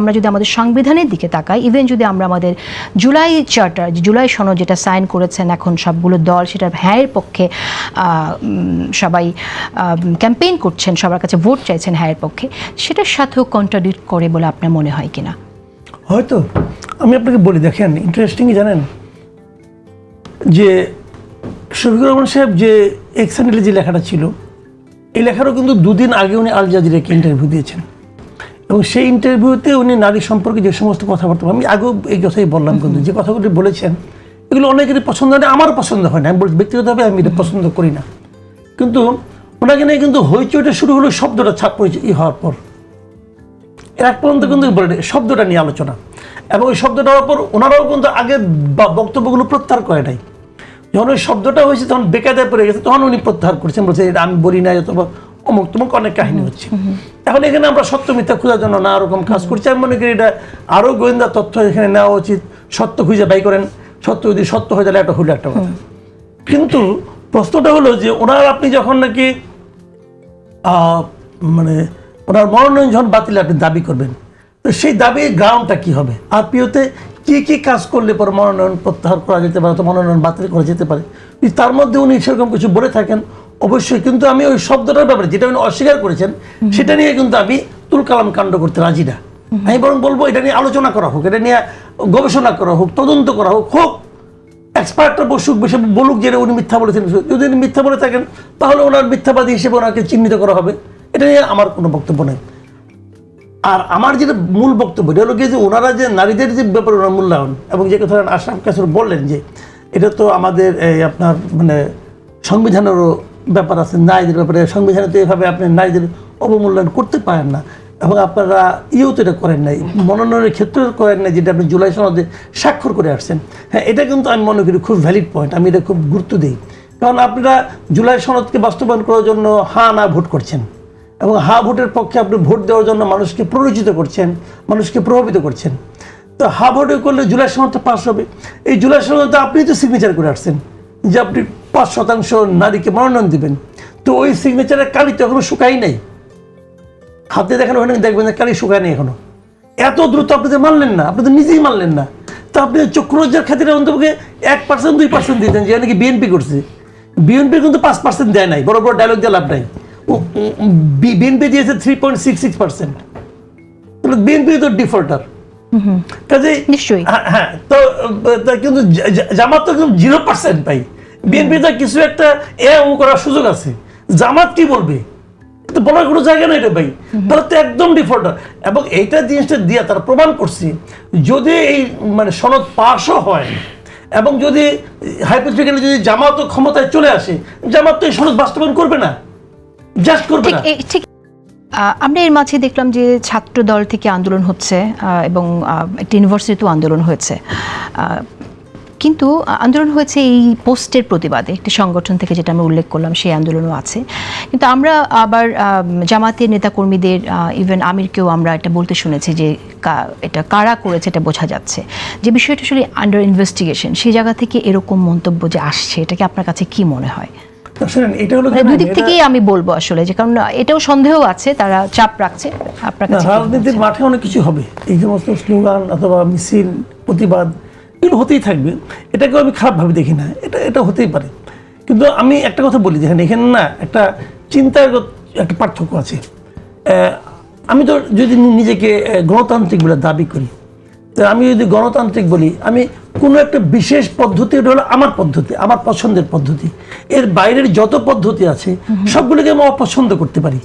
আমরা যদি আমাদের সংবিধানের দিকে তাকাই, ইভেন যদি আমরা আমাদের জুলাই চার্টার, জুলাই সনদ যেটা সাইন করেছেন এখন সবগুলো দল, সেটা হ্যাঁয়ের পক্ষে সবাই ক্যাম্পেইন করছেন, সবার কাছে ভোট চাইছেন হ্যাঁয়ের পক্ষে, সেটার সাথেও কন্ট্রাডিক্ট করে বলে আপনার মনে হয় কিনা? হয়তো। আমি আপনাকে বলি, দেখেন ইন্টারেস্টিংই জানেন যে শফিকুর রহমান সাহেব যে এক্সানেলে যে লেখাটা ছিল, এই লেখারও কিন্তু দুদিন আগে উনি আল জাজিরাকে ইন্টারভিউ দিয়েছেন, এবং সেই ইন্টারভিউতে উনি নারী সম্পর্কে যে সমস্ত কথাবার্তা, আমি আগেও এই কথাই বললাম, কিন্তু যে কথাগুলি বলেছেন এগুলো অনেকেরই পছন্দ হয় না, আমারও পছন্দ হয় না, আমি ব্যক্তিগতভাবে আমি এটা পছন্দ করি না। কিন্তু ওনাকে নিয়ে কিন্তু হইচইটা শুরু হলো শব্দটা ছাপ হওয়ার পর, এক পর্যন্ত কিন্তু শব্দটা নিয়ে আলোচনা, এবং ওই শব্দটা হওয়ার পর ওনারাও কিন্তু আগে বক্তব্যগুলো প্রত্যাহার করে নাই। যখন ওই শব্দটা হয়েছে তখন বেকায়দায় পড়ে গেছে, তখন উনি প্রত্যাহার করছেন, বলছে এটা আমি বলি নাই, অথবা অমুক তমুক অনেক কাহিনী হচ্ছে। এখন এখানে আমরা সত্য মিথ্যা খোঁজার জন্য না ওরকম কাজ করছি। আমি মনে করি এটা আরও গোয়েন্দা তথ্য এখানে নেওয়া উচিত, সত্য খুঁজে বাই করেন, সত্য যদি সত্য হয়ে তাহলে একটা হলো একটা কথা। কিন্তু প্রশ্নটা হলো যে ওনার আপনি যখন নাকি মানে ওনার মনোনয়ন যখন বাতিল আপনি দাবি করবেন, তো সেই দাবির গ্রাউন্ডটা কী হবে? আরপিওতে কী কী কাজ করলে পরে মনোনয়ন প্রত্যাহার করা যেতে পারে, তো মনোনয়ন বাতিল করা যেতে পারে, তার মধ্যে উনি সেরকম কিছু বলে থাকেন অবশ্যই। কিন্তু আমি ওই শব্দটার ব্যাপারে যেটা উনি অস্বীকার করেছেন সেটা নিয়ে কিন্তু আমি তুলকালাম কাণ্ড করতে রাজি না। আমি বরং বলবো এটা নিয়ে আলোচনা করা হোক, এটা নিয়ে গবেষণা করা হোক, তদন্ত করা হোক, এক্সপার্টরা বসুক, বসে বলুক যে উনি মিথ্যা বলেছেন। যদি উনি মিথ্যা বলে থাকেন তাহলে ওনার মিথ্যাবাদী হিসেবে ওনাকে চিহ্নিত করা হবে, এটা নিয়ে আমার কোনো বক্তব্য নেই। আর আমার যেটা মূল বক্তব্য এটা হলো কি, যে ওনারা যে নারীদের যে ব্যাপারে ওনার মূল্যায়ন, এবং যে কথা আশরাফ কাসুর বললেন যে এটা তো আমাদের আপনার মানে সংবিধানেরও ব্যাপার আছে, নারীদের ব্যাপারে সংবিধানে তো এভাবে আপনি নারীদের অবমূল্যায়ন করতে পারেন না, এবং আপনারা তো এটা করেন নাই, মনোনয়নের ক্ষেত্রে করেন নাই, যেটা আপনি জুলাই সনদে স্বাক্ষর করে আসছেন। হ্যাঁ, এটা কিন্তু আমি মনে করি খুব ভ্যালিড পয়েন্ট, আমি এটা খুব গুরুত্ব দিই। কারণ আপনারা জুলাই সনদকে বাস্তবায়ন করার জন্য হ্যাঁ না ভোট করছেন, এবং হ্যাঁ ভোটের পক্ষে আপনি ভোট দেওয়ার জন্য মানুষকে প্ররোচিত করছেন, মানুষকে প্রভাবিত করছেন। তো হ্যাঁ ভোটে করলে জুলাই সনদটা পাস হবে। এই জুলাই সনদে আপনি তো সিগনেচার করে আসছেন যে আপনি 5% নারীকে মনোনয়ন দিবেন, তো ওই সিগনেচারের কালি তো এখনো শুকাই নাই, হাতে দেখানো হয় না, দেখবেন যে কালি শুকায় নেই এখনো। এত দ্রুত আপনি তো মানলেন না, আপনি তো নিজেই মানলেন না, তো আপনি চক্ররাজ্যের খাতিরে অন্তপক্ষে 1% 2% দিতেন, যে নাকি বিএনপি করছে। বিএনপি কিন্তু 5% দেয় নাই, বড় বড় ডায়লগ দিয়ে লাভ নাই। বিএনপি দিয়েছে 3.66%, তাহলে বিএনপি তো ডিফল্টার। কাজে নিশ্চয়ই হ্যাঁ, তো কিন্তু জামাত তো 0% পাই, বিএনপি তো কিছু একটা করার সুযোগ আছে। জামাত কি বলবে? তো বলার কোনো জায়গা নেই রে ভাই, তাহলে তো একদম ডিফল্টার। এবং এইটা জিনিসটা দিয়ে তারা প্রমাণ করছি, যদি এই মানে সনদ পাশও হয়, এবং যদি হাইপোথেটিক্যালি যদি জামাত ক্ষমতায় চলে আসে, জামাত তো এই সনদ বাস্তবায়ন করবে না, জাস্ট করবে না। ঠিক। আমরা এর মাঝে দেখলাম যে ছাত্র দল থেকে আন্দোলন হচ্ছে, এবং একটা ইউনিভার্সিটিতেও আন্দোলন হয়েছে, কিন্তু আন্দোলন হয়েছে এই পোস্টের প্রতিবাদে, একটি সংগঠন থেকে যেটা আমরা উল্লেখ করলাম সেই আন্দোলনও আছে। কিন্তু আমরা আবার জামাতের নেতাকর্মীদের, ইভেন আমিরকেও আমরা এটা বলতে শুনেছি যে এটা কারা করেছে এটা বোঝা যাচ্ছে, যে বিষয়টা আসলে আন্ডার ইনভেস্টিগেশন, সেই জায়গা থেকে এরকম মন্তব্য যে আসছে, এটাকে আপনার কাছে কি মনে হয়? এটা হলো দুই দিক থেকেই আমি বলবো আসলে, যে কারণ এটাও সন্দেহ আছে, তারা চাপ রাখছে। আপনার কাছে রাজনীতির মাঠে অনেক কিছু হবে, এই সমস্ত স্লোগান অথবা মিছিল, প্রতিবাদ, এগুলো হতেই থাকবে, এটাকেও আমি খারাপভাবে দেখি না, এটা হতেই পারে। কিন্তু আমি একটা কথা বলি, দেখেন এখানে না একটা চিন্তার একটা পার্থক্য আছে। আমি তো যদি নিজেকে গণতান্ত্রিক বলে দাবি করি, তো আমি যদি গণতান্ত্রিক বলি, আমি কোনো একটা বিশেষ পদ্ধতি, ওটা হলো আমার পদ্ধতি, আমার পছন্দের পদ্ধতি। এর বাইরের যত পদ্ধতি আছে সবগুলোকে আমি অপছন্দ করতে পারি,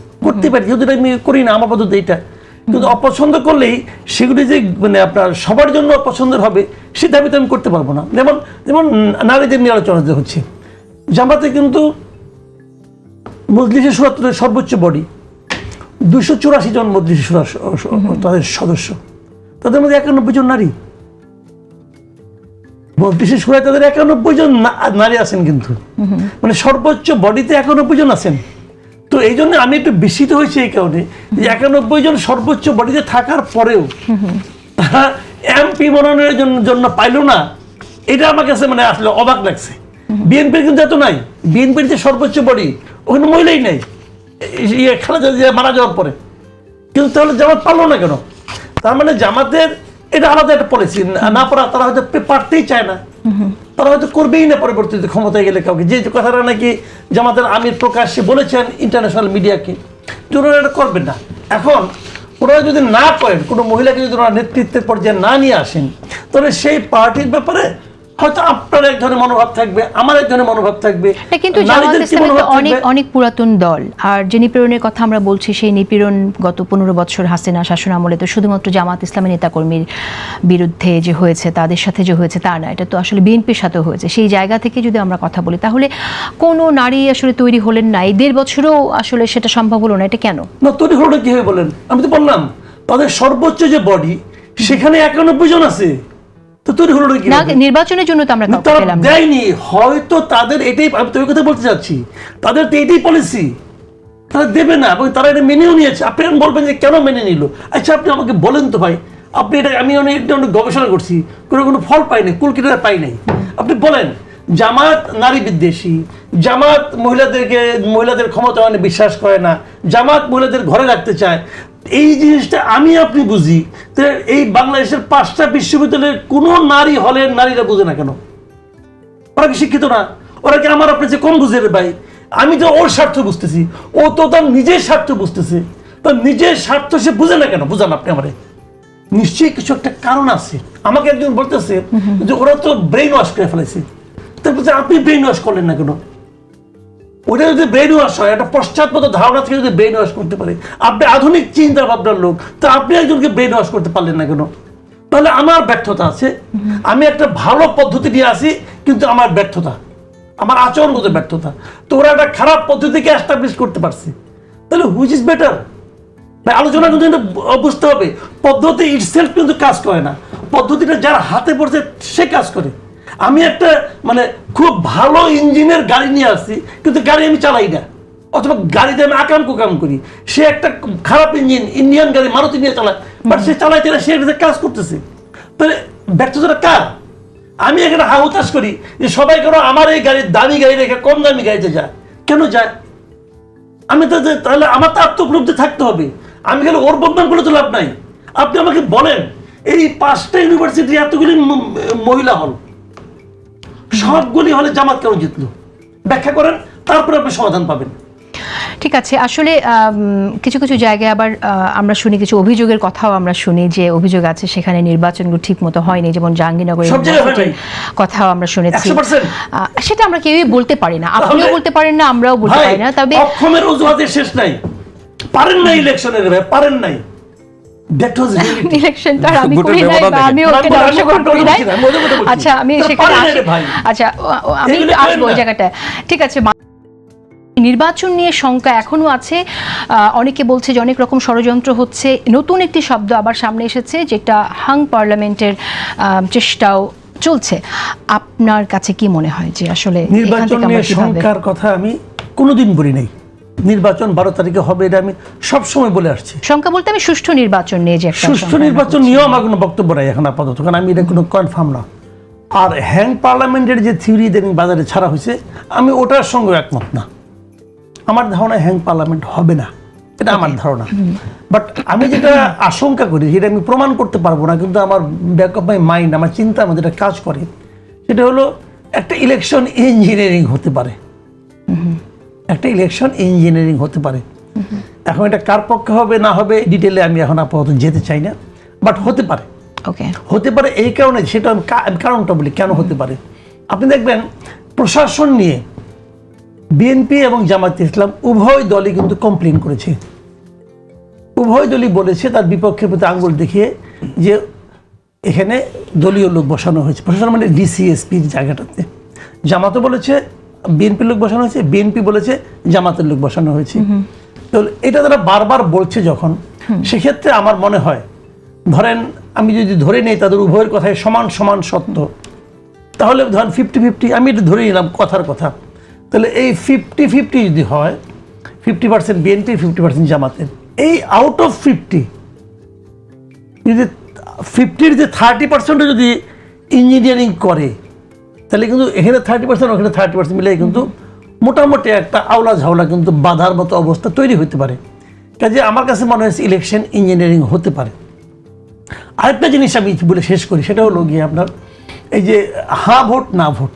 যেহেতু আমি করি না, আমার পদ্ধতি এটা। কিন্তু অপছন্দ করলেই সেগুলি যে মানে আপনার সবার জন্য অপছন্দের হবে সে দাবি তো আমি করতে পারবো না। যেমন নারীদের নিয়ে আলোচনা হচ্ছে, জামাতে কিন্তু মজলিসে শুরার সর্বোচ্চ বডি 284 জন মজলিসে শুরা তাদের সদস্য, তাদের মধ্যে 91 জন নারী। মজলিসে শুরায় তাদের 91 জন নারী আছেন, কিন্তু মানে সর্বোচ্চ বডিতে 91 জন আছেন। তো এই জন্য আমি একটু বিস্মিত হয়েছি এই কারণে, যে 91 জন সর্বোচ্চ বডিতে থাকার পরেও তারা এমপি মনোনয়নের জন্য পাইল না, এটা আমার কাছে মানে আসলে অবাক লাগছে। বিএনপির কিন্তু এত নাই, বিএনপির যে সর্বোচ্চ বডি ওখানে মহিলাই নাই, খালেদা জিয়া মারা যাওয়ার পরে, কিন্তু তাহলে জামাত পারলো না কেন? তার মানে জামাতের এটা আলাদা একটা পলিসি, না পারা তারা হয়তো পারতেই চায় না, তারা হয়তো করবেই না পরবর্তীতে ক্ষমতায় গেলে কাউকে। যে কথাটা নাকি জামাতের আমির প্রকাশ্যে বলেছেন ইন্টারন্যাশনাল মিডিয়াকে, যে ওনারা এটা করবেন না। এখন ওনারা যদি না করেন, কোনো মহিলাকে যদি ওনারা নেতৃত্বের পর্যায়ে না নিয়ে আসেন, তাহলে সেই পার্টির ব্যাপারে হয়তো আপনার এক ধরনের মনোভাব থাকবে, আমার এক ধরনের মনোভাব থাকবে, কিন্তু জামাত ইসলামী তো অনেক পুরাতন দল। আর যে নিপীড়নের কথা আমরা বলছি, সেই নিপীড়ন গত 15 বছর হাসিনা শাসন আমলে তো শুধুমাত্র জামাত ইসলামী নেতাকর্মীর বিরুদ্ধে যে হয়েছে, তাদের সাথে যে হয়েছে তা না, এটা তো আসলে বিএনপির সাথেও হয়েছে। সেই জায়গা থেকে যদি আমরা কথা বলি, তাহলে কোনো নারী আসলে তৈরি হলেন না, এই 1.5 বছরও আসলে সেটা সম্ভব হলো না, এটা কেন? না, তৈরি হলো না কি হয়ে বলেন? আমি তো বললাম তাদের সর্বোচ্চ যে বডি, সেখানে 91 জন আছে, তো তৈরি হলো না কি? নির্বাচনের জন্য তো আমরা দেয়নি, হয়তো তাদের এটাই, আমি তো ওই কথা বলতে চাচ্ছি, তাদের তো এটাই পলিসি, তারা দেবে না এবং তারা এটা মেনেও নিয়েছে। আপনি বলবেন যে কেন মেনে নিল? আচ্ছা আপনি আমাকে বলেন তো ভাই, আপনি এটা, আমি অনেক গবেষণা করছি, কোনো ফল পাই নাই, কুলকিটা পাই নাই। আপনি বলেন জামাত নারী বিদ্বেষী, জামাত মহিলাদের ক্ষমতায়নে বিশ্বাস করে না, জামাত মহিলাদের ঘরে রাখতে চায়, এই জিনিসটা আমি আপনি বুঝি, এই বাংলাদেশের 5টা বিশ্ববিদ্যালয়ের কোনো নারী হলের নারীরা বুঝে না কেন? ওরা কি শিক্ষিত না? ওরা কি আমার আপনি যে কম বুঝে রে ভাই? আমি তো ওর স্বার্থ বুঝতেছি, ও তো তার নিজের স্বার্থ বুঝতেছে, তার নিজের স্বার্থ সে বুঝে না কেন? বুঝান আপনি আমারে। নিশ্চয়ই কিছু একটা কারণ আছে। আমাকে একজন বলতেছে যে ওরা তো ব্রেইন ওয়াশ করে ফেলেছে, তারপর আপনি ব্রেইন ওয়াশ করলেন না কেন? ওটা যদি ব্রেইন ওয়াশ হয়, একটা পশ্চাৎপদ ধারণা থেকে যদি ব্রেইন ওয়াশ করতে পারে, আপনি আধুনিক চিন্তা ভাবনার লোক, তা আপনি একজনকে ব্রেইন ওয়াশ করতে পারলেন না কেন? তাহলে আমার ব্যর্থতা আছে। আমি একটা ভালো পদ্ধতি নিয়ে আসি, কিন্তু আমার ব্যর্থতা, আমার আচরণগত ব্যর্থতা। তো ওরা একটা খারাপ পদ্ধতিকে এস্টাবলিশ করতে পারছে, তাহলে হুইচ ইজ বেটার? আলোচনা কিন্তু বুঝতে হবে, পদ্ধতি ইটসেলফ কিন্তু কাজ করে না, পদ্ধতিটা যার হাতে পড়ছে সে কাজ করে। আমি একটা খুব ভালো ইঞ্জিনের গাড়ি নিয়ে আসছি, কিন্তু গাড়ি আমি চালাই না, অথবা গাড়িতে আমি আকাম কুকাম করি। সে একটা খারাপ ইঞ্জিন, ইন্ডিয়ান গাড়ি মারুতি নিয়ে চালায়, বাট সে চালাইতে না, সে কাজ করতেছে। তাহলে ব্যর্থতাটা কার? আমি এখানে হাহুতাশ করি যে সবাই কেন আমার এই গাড়ির দামি গাড়ি রেখে কম দামি গাড়িতে যায়, কেন যায়? আমি তো, তাহলে আমার তো আত্মপ্রবৃত্তি থাকতে হবে। আমি খালি ওর বদনাম করে তো লাভ নাই। আপনি আমাকে বলেন, এই 5টা ইউনিভার্সিটি এতগুলি মহিলা হল, সবগুলি হলে জামাত কেন জিতলো? ব্যাখ্যা করেন, তারপরে আপনি সমাধান পাবেন। ঠিক আছে, আসলে কিছু কিছু জায়গায় আবার আমরা শুনি, কিছু অভিযোগের কথাও আমরা শুনি, যে অভিযোগ আছে সেখানে নির্বাচনগুলো ঠিক মতো হয়নি, যেমন জাহাঙ্গীরনগরের কথাও আমরা শুনেছি। সেটা আমরা কেউই বলতে পারি না, আপনিও বলতে পারেন না, আমরাও বলতে পারি না। তবে অক্ষমের অজুহাতের শেষ নাই, পারেন না ইলেকশনের, পারেন নাই। আচ্ছা, আমি সেখানে আসবো ওই জায়গাটা। ঠিক আছে, নির্বাচন নিয়ে শঙ্কা এখনো আছে। অনেকে বলছে যে অনেক রকম ষড়যন্ত্র হচ্ছে। নতুন একটি শব্দ আবার সামনে এসেছে, যেটা হাং পার্লামেন্টের চেষ্টাও চলছে। আপনার কাছে কি মনে হয় যে আসলে নির্বাচন নিয়ে শঙ্কার কথা আমি কোনোদিন বলি নাই। নির্বাচন 12 তারিখে হবে, এটা আমি সবসময় বলে আসছি। শঙ্কা বলতে আমি সুষ্ঠু নির্বাচন নিয়ে, যে সুষ্ঠু নির্বাচন নিয়েও আমার কোনো বক্তব্য নাই এখন আপাতত, কারণ আমি এটা কোনো কনফার্ম না। আর হ্যাং পার্লামেন্টের যে থিওরি বাজারে ছাড়া হয়েছে, আমি ওটার সঙ্গে একমত না। আমার ধারণা হ্যাং পার্লামেন্ট হবে না, এটা আমার ধারণা। বাট আমি যেটা আশঙ্কা করি, যেটা আমি প্রমাণ করতে পারবো না, কিন্তু আমার ব্যাক অফ মাই মাইন্ড, আমার চিন্তা আমাদের যেটা কাজ করে, সেটা হলো একটা ইলেকশন ইঞ্জিনিয়ারিং হতে পারে। একটা ইলেকশন ইঞ্জিনিয়ারিং হতে পারে। এখন এটা কার পক্ষে হবে না হবে ডিটেলে আমি এখন আপাতত যেতে চাই না, বাট হতে পারে। হতে পারে এই কারণে, সেটা আমি কারণটা বলি কেন হতে পারে। আপনি দেখবেন প্রশাসন নিয়ে বিএনপি এবং জামায়াতে ইসলাম উভয় দলই কিন্তু কমপ্লেন করেছে। উভয় দলই বলেছে তার বিপক্ষের প্রতি আঙ্গুল দেখিয়ে যে এখানে দলীয় লোক বসানো হয়েছে। প্রশাসন মানে ডিসিএসপির জায়গাটাতে জামাতও বলেছে বিএনপির লোক বসানো হয়েছে, বিএনপি বলেছে জামাতের লোক বসানো হয়েছে। তো এটা তারা বারবার বলছে যখন, সেক্ষেত্রে আমার মনে হয়, ধরেন আমি যদি ধরে নেই তাদের উভয়ের কথায় সমান সমান সত্য, তাহলে ধরেন 50-50, আমি এটা ধরে নিলাম কথার কথা, তাহলে এই 50-50 যদি হয়, 50% বিএনপি 50% জামাতের, এই আউট অফ 50 যদি 50-র যে 30% যদি ইঞ্জিনিয়ারিং করে, তাহলে কিন্তু এখানে 30% ওখানে 30% মিলে কিন্তু মোটামুটি একটা আওলা ঝাওলা কিন্তু বাধার মতো অবস্থা তৈরি হতে পারে। কাজে আমার কাছে মনে হয়েছে ইলেকশন ইঞ্জিনিয়ারিং হতে পারে। আরেকটা জিনিস আমি বলে শেষ করি, সেটা হলো গিয়ে আপনার এই যে হ্যাঁ ভোট না ভোট,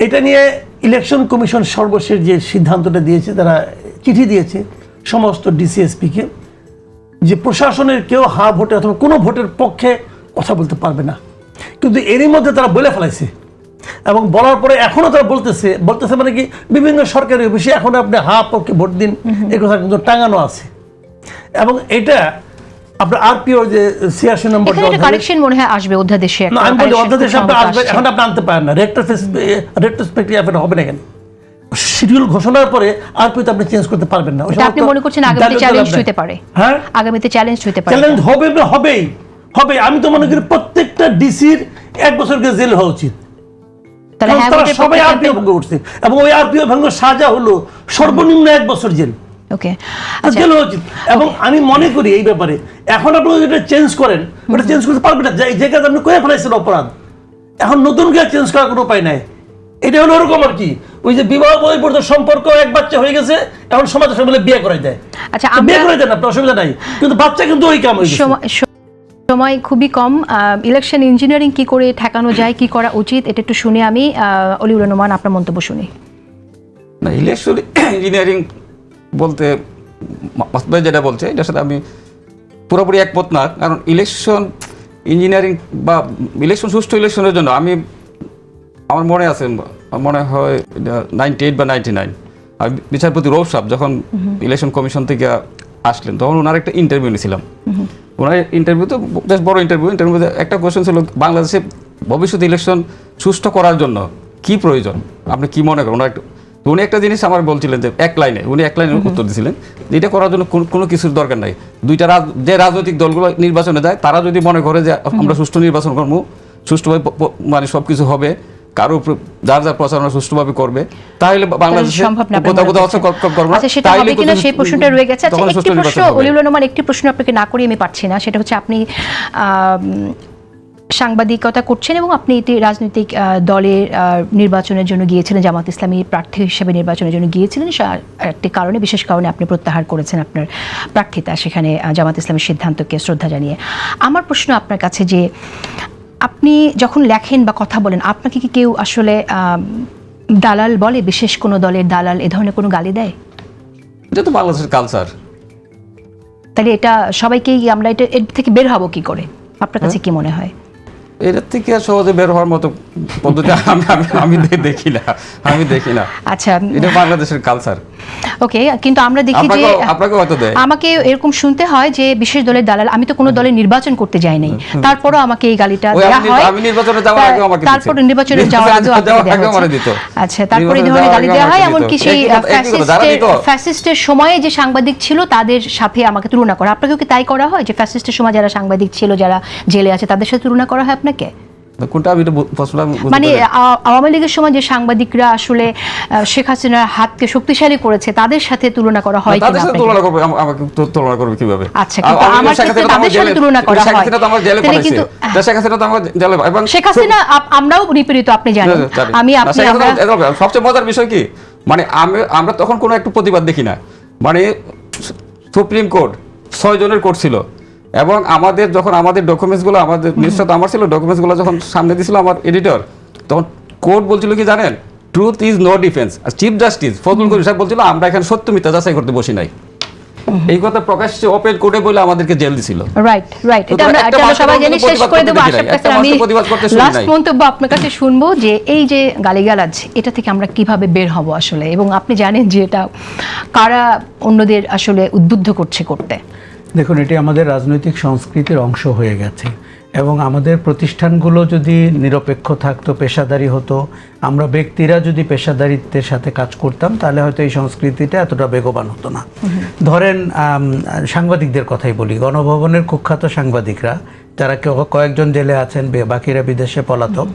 এটা নিয়ে ইলেকশন কমিশন সর্বশেষ যে সিদ্ধান্তটা দিয়েছে, তারা চিঠি দিয়েছে সমস্ত ডিসিএসপিকে যে প্রশাসনের কেউ হ্যাঁ ভোটে অথবা কোনো ভোটের পক্ষে কথা বলতে পারবে না। কিন্তু এরই মধ্যে তারা বলে ফেলাইছে, এবং বলার পরে এখনও তারা বলতেছে মানে কি বিভিন্ন সরকারি অফিসে এখন আপনি হ্যাঁ পক্ষে ভোট দিন, এই কথা কিন্তু টাঙানো আছে। এবং এটা আপনার আরপিও যে 86 নম্বর কারেকশন মনে হয় আসবে অধ্যাদেশে, আমি বলি অধ্যাদেশে আপনি আসবে, এখন আপনি আনতে পারেন না, রেট্রোস্পেক্টিভ আপনি হবে না। কেন শিডিউল ঘোষণার পরে আরপিও আপনি চেঞ্জ করতে পারবেন না। আপনি মনে করছেন আগামীতে চ্যালেঞ্জ হতে পারে? হ্যাঁ, আগামীতে চ্যালেঞ্জ হতে পারে, চ্যালেঞ্জ হবেই। আমি তো মনে করি প্রত্যেকটা ডিসির 1 বছর করে জেল হওয়া উচিত। তারা সবাই আরপিও ভঙ্গ করছে, এবং ওই আরপিও ভঙ্গ সাজা হলো সর্বনিম্ন 1 বছর জেল। ওকে, জেল হওয়া উচিত। এবং আমি মনে করি এই ব্যাপারে এখন আপনি যেটা চেঞ্জ করেন, ওটা চেঞ্জ করতে পারবেন না। যে কাজ আপনি করে ফেলাইছেন অপরাধ, এখন নতুন করে চেঞ্জ করার কোনো উপায় নাই। এটা হলো ওরকম আর কি, ওই যে বিবাহ বহির্ভূত সম্পর্ক, এক বাচ্চা হয়ে গেছে, এখন সমাজের সঙ্গে বিয়ে করাই দেয়। আচ্ছা, বিয়ে করাই দেন, আপনার অসুবিধা নাই, কিন্তু বাচ্চা কিন্তু ওই কাম হয়ে গেছে। সময় খুবই কম। ইলেকশন ইঞ্জিনিয়ারিং কি করে ঠেকানো যায়, কি করা উচিত, এটা একটু শুনে আমি অলিউর রহমান আপনার মন্তব্য শুনি। না, ইলেকশন ইঞ্জিনিয়ারিং বলতে মাসুদ ভাই যেটা বলছে এটার সাথে আমি পুরোপুরি একমত না। কারণ ইলেকশন ইঞ্জিনিয়ারিং বা ইলেকশন সুষ্ঠু ইলেকশনের জন্য আমার মনে আছে, মনে হয় 98 বা 99 বিচারপতি রৌফ সাহেব যখন ইলেকশন কমিশন থেকে আসলেন, তখন ওনার একটা ইন্টারভিউ নিয়েছিলাম। ওনার ইন্টারভিউ তো বেশ বড় ইন্টারভিউতে একটা কোয়েশ্চেন ছিল, বাংলাদেশে ভবিষ্যৎ ইলেকশন সুষ্ঠু করার জন্য কি প্রয়োজন, আপনি কি মনে করেন? উনি একটা জিনিস আমার বলছিলেন যে এক লাইনে উত্তর দিয়েছিলেন, এটা করার জন্য কোনো কিছুর দরকার নাই। যে রাজনৈতিক দলগুলো নির্বাচনে যায়, তারা যদি মনে করে যে আমরা সুষ্ঠু নির্বাচন করবো, সুষ্ঠুভাবে মানে সব কিছু হবে, কারো যার যার প্রচারণা সুষ্ঠুভাবে করবে, তাহলে বাংলাদেশে সেই প্রশ্নটা রয়ে গেছে। একটি প্রশ্ন আপনাকে না করি আমি পারছি না, সেটা হচ্ছে আপনি সাংবাদিকতা করছেন এবং আপনি একটি রাজনৈতিক দলের নির্বাচনের জন্য গিয়েছিলেন, জামাত ইসলামী প্রার্থী হিসেবে নির্বাচনের জন্য গিয়েছিলেন। একটি কারণে, বিশেষ কারণে আপনি প্রত্যাহার করেছেন আপনার প্রার্থিতা, সেখানে জামাত ইসলামের সিদ্ধান্তকে শ্রদ্ধা জানিয়ে। আমার প্রশ্ন আপনার কাছে যে আপনি যখন লেখেন বা কথা বলেন, আপনাকে কি কেউ আসলে দালাল বলে, বিশেষ কোনো দলের দালাল, এ ধরনের কোনো গালি দেয়? এটা তো বাংলাদেশের কালচার। তাহলে এটা সবাইকেই আমরা এর থেকে বের হব কি করে, আপনার কাছে কি মনে হয়? এটার থেকে সহজে বের হওয়ার মতো পদ্ধতি আমি দেখি না। আচ্ছা, এটা বাংলাদেশের কালচার। ওকে, কিন্তু আমরা দেখি যে আমাকে এরকম শুনতে হয় যে বিশেষ দলের দালাল। আমি তো কোনো দলের নির্বাচন করতে যাই নাই, তারপরও আমাকে এই গালিটা দেওয়া হয়। আমি নির্বাচনে যাওয়ার আগে আমাকে দিতে, তারপর নির্বাচনে যাওয়ার আগে আমাকে দিত। আচ্ছা, তারপরে এই ধরনের গালি দেওয়া হয়, এমনকি সেই ফ্যাসিস্টের সময়ে যে সাংবাদিক ছিল তাদের সাথে আমাকে তুলনা করা। আপনাকেও কি তাই করা হয় যে ফ্যাসিস্টের সময় যারা সাংবাদিক ছিল, যারা জেলে আছে, তাদের সাথে তুলনা করা হয় আপনাকে? মানে আওয়ামী লীগের সময় যে সাংবাদিকরা আসলে শেখ হাসিনার হাতকে শক্তিশালী করেছে, তাদের সাথে তুলনা করা হয়? তাদের সাথে তুলনা করবে, আমাকে তুলনা করবে কিভাবে? আচ্ছা, কিন্তু আমার সাথে তাদের সাথে তুলনা করা হয়। কিন্তু শেখ হাসিনা আমরাও নিপীড়িত, আপনি জানেন। সবচেয়ে মজার বিষয় কি, মানে আমরা তখন কোনো একটু প্রতিবাদ দেখি না। মানে সুপ্রিম কোর্ট 6 জনের কোর্ট ছিল, এবং আমাদের ডকুমেন্টসগুলো, আমাদের নিউজটা তো আমার ছিল, ডকুমেন্টসগুলো যখন সামনে দিয়েছিল আমার এডিটর, তখন কোর্ট বলছিল কি জানেন, ট্রুথ ইজ নো ডিফেন্স। আর চিফ জাস্টিস ফজলুল করিম সাহেব বলছিল আমরা এখানে সত্য মিথ্যা যাচাই করতে বসি নাই। এই কথা প্রকাশ্যে ওপেন কোর্টে বলে আমাদেরকে জেল দিছিল। রাইট। এটা আমরা সবাই জানি। শেষ করে দেব। আশা করছি আমি লাস্ট মন্তব্য আপনার কাছে শুনবো যে এই যে গালিগালাজ, এটা থেকে আমরা কিভাবে বের হব আসলে, এবং আপনি জানেন যে এটা কারা অন্যদের আসলে উদ্বুদ্ধ করতে। দেখুন, এটি আমাদের রাজনৈতিক সংস্কৃতির অংশ হয়ে গেছে, এবং আমাদের প্রতিষ্ঠানগুলো যদি নিরপেক্ষ থাকতো, পেশাদারি হতো, আমরা ব্যক্তিরা যদি পেশাদারিত্বের সাথে কাজ করতাম, তাহলে হয়তো এই সংস্কৃতিটা এতটা বেগবান হতো না। ধরেন সাংবাদিকদের কথাই বলি, গণভবনের কুখ্যাত সাংবাদিকরা যারা কয়েকজন জেলে আছেন, বাকিরা বিদেশে পলাতক,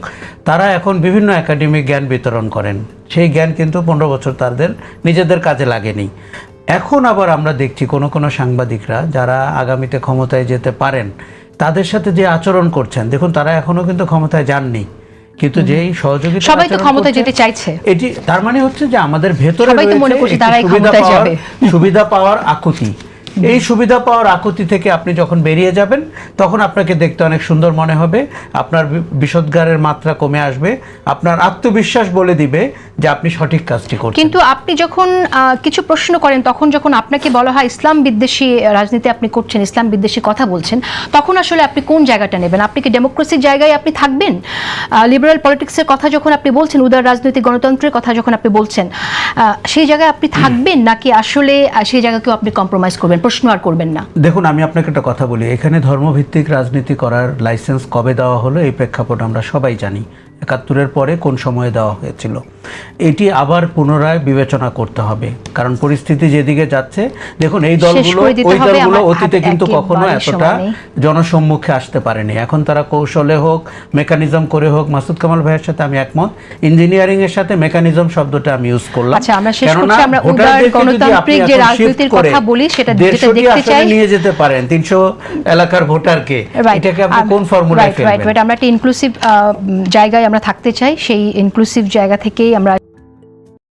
তারা এখন বিভিন্ন একাডেমিক জ্ঞান বিতরণ করেন। সেই জ্ঞান কিন্তু 15 বছর তাদের নিজেদের কাজে লাগেনি। এখন আবার আমরা দেখছি কোনো সাংবাদিকরা যারা আগামীতে ক্ষমতায় যেতে পারেন, তাদের সাথে যে আচরণ করছেন, দেখুন তারা এখনো কিন্তু ক্ষমতায় যাননি, কিন্তু যেই সহযোগিতা সবাই তো ক্ষমতায় যেতে চাইছে, এটি তার মানে হচ্ছে যে আমাদের ভেতরে সুবিধা পাওয়ার আকুতি, এই সুবিধা পাওয়ার আকুতি থেকে আপনি যখন বেরিয়ে যাবেন তখন আপনাকে দেখতে অনেক সুন্দর মনে হবে, আপনার বিষোদ্গারের মাত্রা কমে আসবে, আপনার আত্মবিশ্বাস বলে দিবে যে আপনি সঠিক কাজটি করছেন। কিন্তু আপনি যখন কিছু প্রশ্ন করেন, তখন যখন আপনাকে বলা হয় ইসলাম বিদ্বেষী রাজনীতি আপনি করছেন, ইসলাম বিদ্বেষী কথা বলছেন, তখন আসলে আপনি কোন জায়গাটা নেবেন? আপনি কি ডেমোক্রেসির জায়গায় আপনি থাকবেন? লিবারেল পলিটিক্সের কথা যখন আপনি বলছেন, উদার রাজনৈতিক গণতন্ত্রের কথা যখন আপনি বলছেন, সেই জায়গায় আপনি থাকবেন নাকি আসলে সেই জায়গাকেও আপনি কম্প্রোমাইজ করবেন, প্রশ্ন আর করবেন না? দেখুন, আমি আপনাকে একটা কথা বলি, এখানে ধর্মভিত্তিক রাজনীতি করার লাইসেন্স কবে দেওয়া হলো এই প্রেক্ষাপট আমরা সবাই জানি। ৭১-এর পরে কোন সময়ে দেওয়া হয়েছিল, এটি আবার পুনরায় বিবেচনা করতে হবে, কারণ পরিস্থিতি যেদিকে যাচ্ছে। দেখুন, এই দলগুলো ওই দলগুলো অতীতে কিন্তু কখনো এতটা জনসম্মুখে আসতে পারেনি। এখন তারা কৌশলে হোক, মেকানিজম করে হোক, মাসুদ কামাল ভাইয়ের সাথে আমি একমত, ইঞ্জিনিয়ারিং এর সাথে মেকানিজম শব্দটা আমি ইউজ করলাম। আচ্ছা, আমরা শেষ করছি, আমরা উদার গণতান্ত্রিক যে রাজনীতির কথা বলি সেটা যেটা দেখতে চাই, নিয়ে যেতে পারেন 300 এলাকার ভোটারকে, এটাকে আপনি কোন ফর্মুলায় ফেলবেন? আমরা একটা ইনক্লুসিভ জায়গায় আমরা থাকতে চাই, সেই ইনক্লুসিভ জায়গা থেকেই আমরা